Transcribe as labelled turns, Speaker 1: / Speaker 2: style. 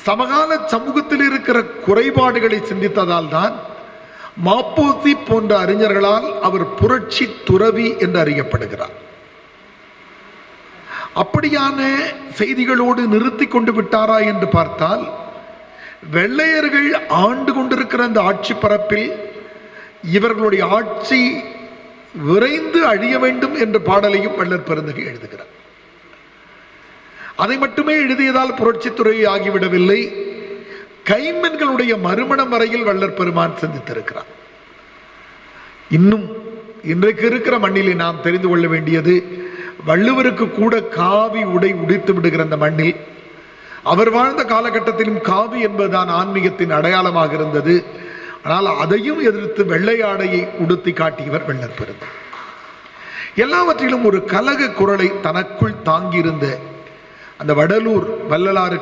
Speaker 1: சமகால சமூகத்தில் இருக்கிற குறைபாடுகளை சிந்தித்ததால் தான் மாப்போசி போன்ற அறிஞர்களால் அவர் புரட்சி துறவி என்று அறியப்படுகிறார். அப்படியான செய்திகளோடு நிறுத்தி கொண்டு விட்டாரா என்று பார்த்தால், வெள்ளையர்கள் ஆண்டு கொண்டிருக்கிற அந்த ஆட்சி பரப்பில் இவர்களுடைய ஆட்சி விரைந்து அழிய வேண்டும் என்ற பாடலையும் வள்ளற் பெருந்தகை எழுதுகிறார். அதை மட்டுமே எழுதியதால் புரட்சித்துறை ஆகிவிடவில்லை. கைம்பெண்களுடைய மறுமணம் வரையில் வள்ளற் பெருமான் சிந்தித்திருக்கிறார். இன்னும் இன்றைக்கு இருக்கிற மண்ணிலே நாம் தெரிந்து கொள்ள வேண்டியது, வள்ளுவருக்கு கூட காவி உடை உடித்து விடுகிற அந்த மண்ணில் அவர் வாழ்ந்த காலகட்டத்திலும் காவி என்பதுதான் ஆன்மீகத்தின் அடையாளமாக இருந்தது. ஆனால் அதையும் எதிர்த்து வெள்ளையாடையை உடுத்தி காட்டியவர் வள்ளற் பெருந்தகை. எல்லாவற்றிலும் ஒரு கலக குரலை தனக்குள் தாங்கியிருந்த அந்த வடலூர் வள்ளலாறு